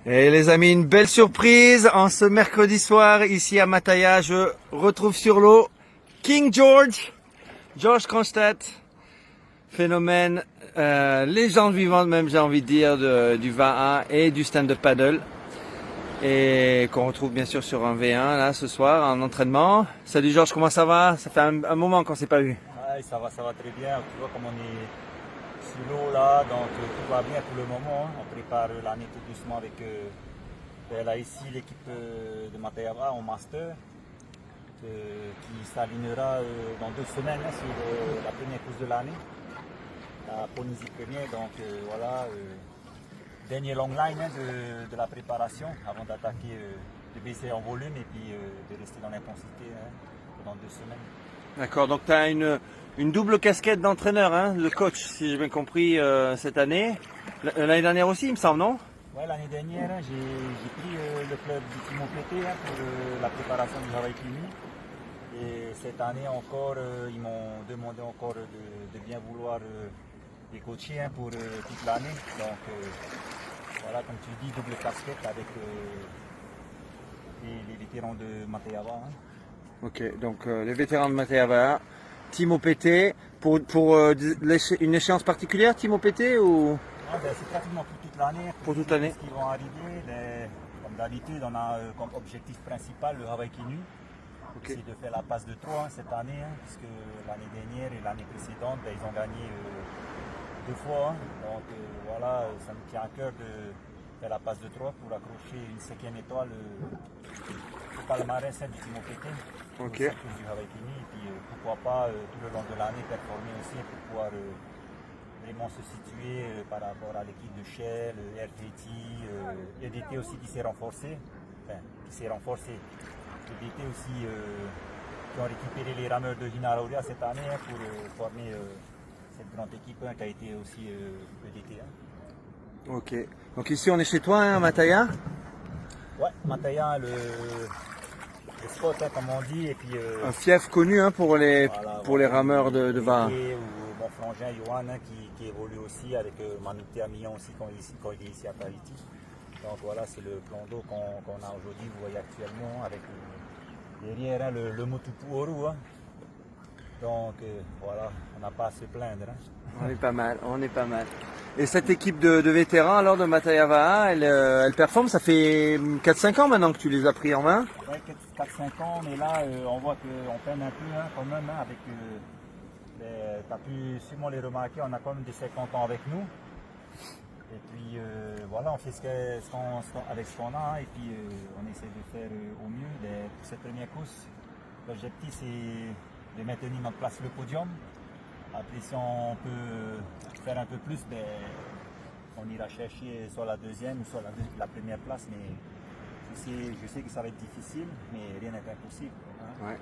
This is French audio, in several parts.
Et les amis, une belle surprise en ce mercredi soir ici à Mataya. Je retrouve sur l'eau King George Kronstadt, phénomène, légende vivante même j'ai envie de dire du VA1 et du stand-up paddle. Et qu'on retrouve bien sûr sur un V1 là ce soir en entraînement. Salut Georges, comment ça va? Ça fait un moment qu'on s'est pas vu. Ouais, ça va très bien. Tu vois comme on est sur l'eau là, donc tout va bien pour le moment. On prépare l'année tout doucement avec là ici l'équipe de Matayava en master qui s'alignera dans 2 semaines sur la première course de l'année, la Polynésie première. Donc voilà, dernier long line de la préparation avant d'attaquer, de baisser en volume et puis de rester dans l'intensité pendant 2 semaines. D'accord, donc tu as une double casquette d'entraîneur, hein, le coach, si j'ai bien compris, cette année. L'année dernière aussi, il me semble, non? Ouais, l'année dernière, j'ai pris le club du Timo PT pour la préparation du Hawaii Kini. Et cette année encore, ils m'ont demandé encore de bien vouloir les coacher pour toute l'année. Donc voilà, comme tu dis, double casquette avec les vétérans de Matayava. Ok, donc les vétérans de Matayava, Timo PT, pour une échéance particulière, Timo PT ou? C'est pratiquement pour toute l'année. Pour toute l'année. Ce qui vont arriver, comme d'habitude, on a comme objectif principal le Hawaii Kini. Okay. C'est de faire la passe de 3 cette année, puisque l'année dernière et l'année précédente, ils ont gagné 2 fois. Donc voilà, ça me tient à cœur de faire la passe de 3 pour accrocher une 5e étoile au palmarès du Timo PT. Okay. Du Hawaii Kini. Et puis pourquoi pas tout le long de l'année performer aussi pour pouvoir vraiment se situer par rapport à l'équipe de Shell, RTT, EDT aussi qui s'est renforcé. EDT aussi qui ont récupéré les rameurs de Hinarauria cette année pour former cette grande équipe qui a été aussi EDT. Ok, donc ici on est chez toi, à Mataya? Ouais, Mataya, le spot comme on dit. Et puis, un fief connu pour les rameurs de VA. Mon frangin Johan qui évolue aussi avec Manouté Amillon aussi quand il est ici à Tahiti. Donc voilà, c'est le plan d'eau qu'on a aujourd'hui, vous voyez actuellement, avec derrière le Motupu Oru. Donc voilà, on n'a pas à se plaindre. On est pas mal, on est pas mal. Et cette équipe de vétérans alors de Matayava, elle performe, ça fait 4-5 ans maintenant que tu les as pris en main? Ouais, 4-5 ans, mais là on voit qu'on peine un peu quand même avec... tu as pu sûrement les remarquer, on a quand même des 50 ans avec nous. Et puis voilà, on fait avec ce qu'on a et puis on essaie de faire au mieux. Pour cette première course, l'objectif c'est de maintenir notre place sur le podium. Après, si on peut faire un peu plus, on ira chercher soit la 2e ou soit la première place. Mais je sais que ça va être difficile, mais rien n'est impossible. Ouais.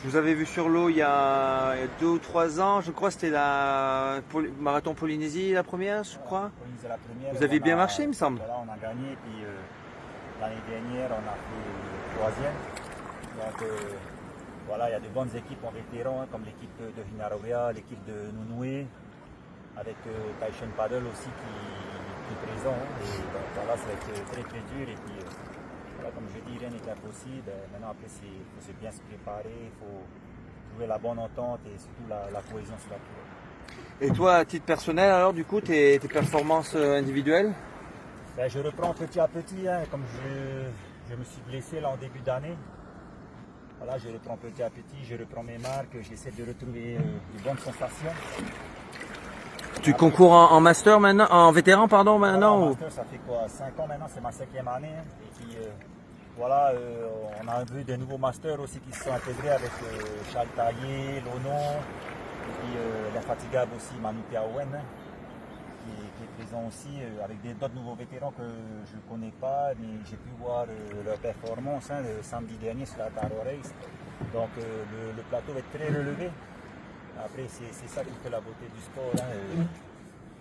Je vous avais vu sur l'eau il y a 2 ou 3 ans, je crois, c'était la Marathon Polynésie, la première, je crois. Polynésie, la première. Vous avez bien marché, il me semble. Voilà, on a gagné, puis l'année dernière, on a fait 3e. Donc voilà, il y a de bonnes équipes en vétérans, comme l'équipe de Hinarauria, l'équipe de Nunue, avec Taishan Paddle aussi qui est présent. Et donc voilà, ça va être très dur. Et puis, comme je dis, rien n'est impossible. Maintenant, après, il faut bien se préparer, il faut trouver la bonne entente et surtout la cohésion sur la tour. Et toi, à titre personnel, alors, du coup, tes performances individuelles? Je reprends petit à petit, comme je me suis blessé là en début d'année. Voilà, je reprends petit à petit, je reprends mes marques, j'essaie de retrouver de bonnes sensations. Tu concours en master maintenant, en vétéran pardon maintenant? En master, ça fait quoi, 5 ans maintenant, c'est ma 5e année. Et puis voilà, on a vu des nouveaux masters aussi qui se sont intégrés avec Charles Taillé, Lono, et puis l'infatigable aussi Manouté Aouen, qui est présent aussi avec d'autres nouveaux vétérans que je ne connais pas, mais j'ai pu voir leur performance le samedi dernier sur la Taro Race. Donc le plateau va être très relevé. Après, c'est ça qui fait la beauté du sport.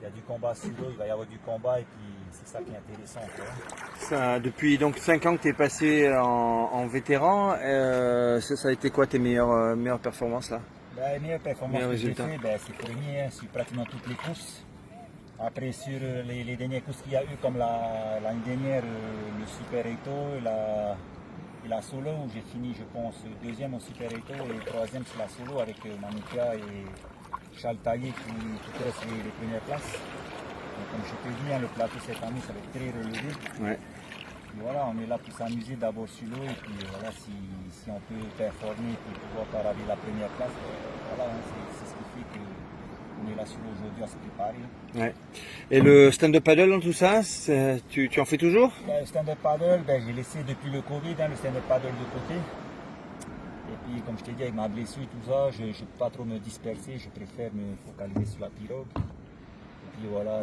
Il y a du combat sur l'eau, il va y avoir du combat et puis c'est ça qui est intéressant. Ça, depuis donc 5 ans que tu es passé en vétéran, ça a été quoi tes meilleures performances là? Les meilleures performances que j'ai fait, c'est premier sur pratiquement toutes les courses. Après, sur les dernières courses qu'il y a eu, comme l'année dernière, le Super Eto et la Solo, où j'ai fini, je pense, deuxième au Super Eto et troisième sur la Solo avec Manuka et Charles Taillé qui restent les premières places. Donc, comme je te dis, hein, le plateau cette année, ça va être très relevé. Ouais. Et voilà, on est là pour s'amuser d'abord sur l'eau et puis voilà, si on peut performer et pouvoir parader la première place, voilà, hein, c'est ce qui fait qu'on est là sur l'eau aujourd'hui à se préparer. Ouais. Et le stand-up paddle dans tout ça, tu en fais toujours? Le stand-up paddle, j'ai laissé depuis le Covid le stand-up paddle de côté. Et puis comme je t'ai dit, avec ma blessure et tout ça, je ne peux pas trop me disperser, je préfère me focaliser sur la pirogue. Et puis voilà,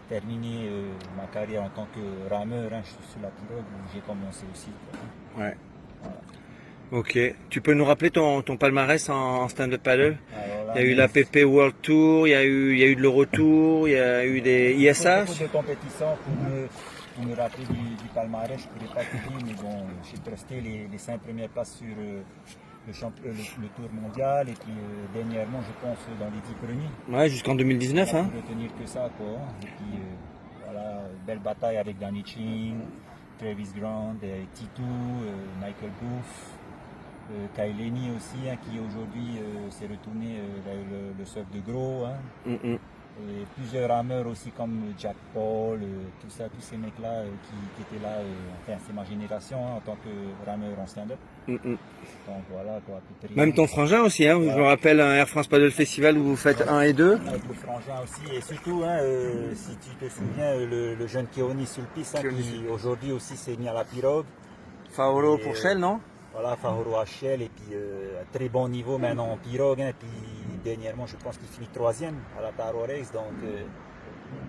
terminer ma carrière en tant que rameur, je suis sur la pirogue où j'ai commencé aussi. Ouais. Voilà. Ok. Tu peux nous rappeler ton palmarès en stand-up paddle? Alors là, Il y a eu la PP World Tour, il y a eu de l'Eurotour, il y a eu des ISH. Beaucoup de compétitions pour me rappeler du palmarès, je ne pourrais pas te dire, mais bon, j'ai presté les 5 premières places sur le Tour mondial et puis dernièrement, je pense, dans les 10 premiers. Ouais, jusqu'en 2019. Hein. Pour retenir que ça, quoi. Et puis voilà, belle bataille avec Danny Ching, Travis Grant, Titu, Michael Booth. Kaileni aussi, hein, qui aujourd'hui s'est retourné vers le surf de gros. Hein. Et plusieurs rameurs aussi comme Jack Paul, tout ça, tous ces mecs-là qui étaient là, enfin c'est ma génération hein, en tant que rameur en stand-up. Donc voilà quoi. Même ton frangin aussi, hein, je me rappelle un Air France Paddle Festival où vous faites 1 et 2. Avec le frangin aussi, et surtout, hein, si tu te souviens, le jeune Keoni Sulpice, hein, qui aujourd'hui aussi s'est mis à la pirogue. Faolo pour Shell, non? Voilà, Fahoro HL et puis à très bon niveau maintenant en pirogue. Hein, et puis dernièrement, je pense qu'il finit 3e à la Taro Race. Donc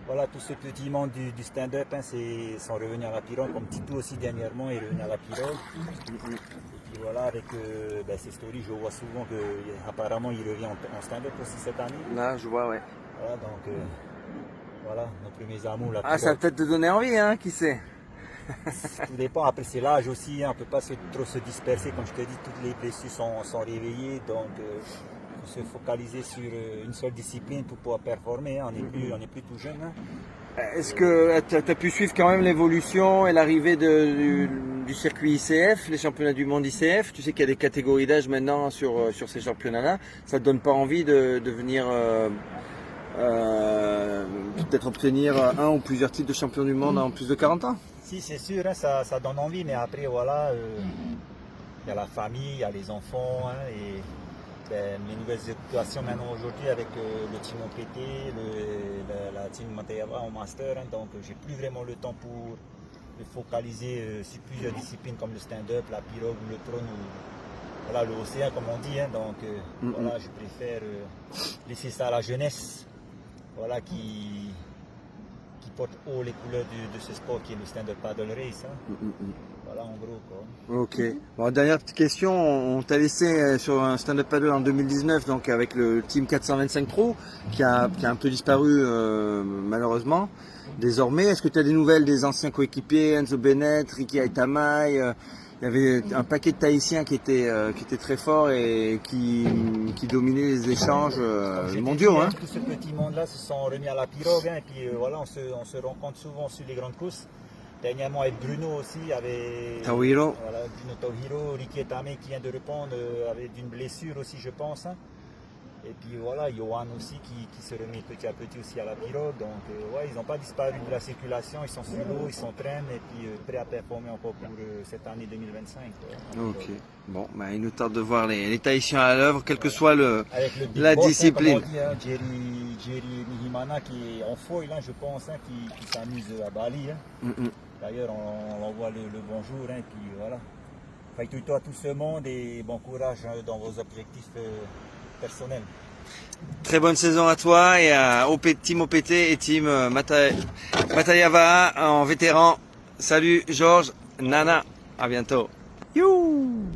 voilà, tout ce petit monde du stand-up hein, sont revenus à la pirogue. Comme Tito aussi dernièrement est revenu à la pirogue. Et puis voilà, avec ces stories, je vois souvent qu'apparemment il revient en stand-up aussi cette année. Là, je vois, ouais. Voilà, donc voilà, nos premiers amours. La ça va peut-être te donner envie, hein, qui sait? Tout dépend, après c'est l'âge aussi, hein, on ne peut pas trop se disperser, comme je te dis, toutes les blessures sont réveillées, donc il faut se focaliser sur une seule discipline pour pouvoir performer, hein. On n'est plus tout jeune. Hein. Est-ce que tu as pu suivre quand même l'évolution et l'arrivée du circuit ICF, les championnats du monde ICF? Tu sais qu'il y a des catégories d'âge maintenant sur ces championnats-là, ça ne te donne pas envie de venir peut-être obtenir un ou plusieurs titres de champion du monde en plus de 40 ans? Si, c'est sûr, hein, ça donne envie, mais après, voilà, il y a la famille, il y a les enfants, hein, et mes nouvelles situations maintenant aujourd'hui avec le team OPT, la team Matayava en master, hein, donc j'ai plus vraiment le temps pour me focaliser sur plusieurs disciplines comme le stand-up, la pirogue ou le trône, ou voilà, l'océan comme on dit, hein, donc voilà, je préfère laisser ça à la jeunesse, voilà, qui porte haut les couleurs de ce sport qui est le stand-up paddle race. Hein. Voilà en gros quoi. Ok. Bon, dernière petite question, on t'a laissé sur un stand-up paddle en 2019 donc avec le Team 425 Pro qui a un peu disparu malheureusement. Désormais, est-ce que tu as des nouvelles des anciens coéquipiers, Enzo Bennett, Ricky Aitamai? Il y avait un paquet de Tahitiens qui étaient très forts et qui dominaient les échanges mondiaux. Hein. Tout ce petit monde-là se sont remis à la pirogue hein, et puis voilà, on se rencontre souvent sur les grandes courses. Dernièrement avec Bruno aussi, avec Tauhiro. Voilà, Bruno Tauhiro, Ricky Etame qui vient de répondre avec d'une blessure aussi je pense. Hein. Et puis voilà, Johan aussi qui se remet petit à petit aussi à la pirogue. Donc ouais, ils n'ont pas disparu de la circulation, ils sont sur l'eau, ils s'entraînent et puis prêts à performer encore pour cette année 2025. Ok, bon, il nous tarde de voir les Tahitiens à l'œuvre, quelle que soit la boss, discipline. Hein, comme on dit, hein, Jerry Nihimana qui est en foil, hein, je pense, hein, qui s'amuse à Bali. Hein. D'ailleurs, on l'envoie le bonjour et puis voilà. Faites-toi à tout ce monde et bon courage hein, dans vos objectifs personnels. Très bonne saison à toi et à Team OPT et Team Matayava en vétéran. Salut Georges, Nana, à bientôt. You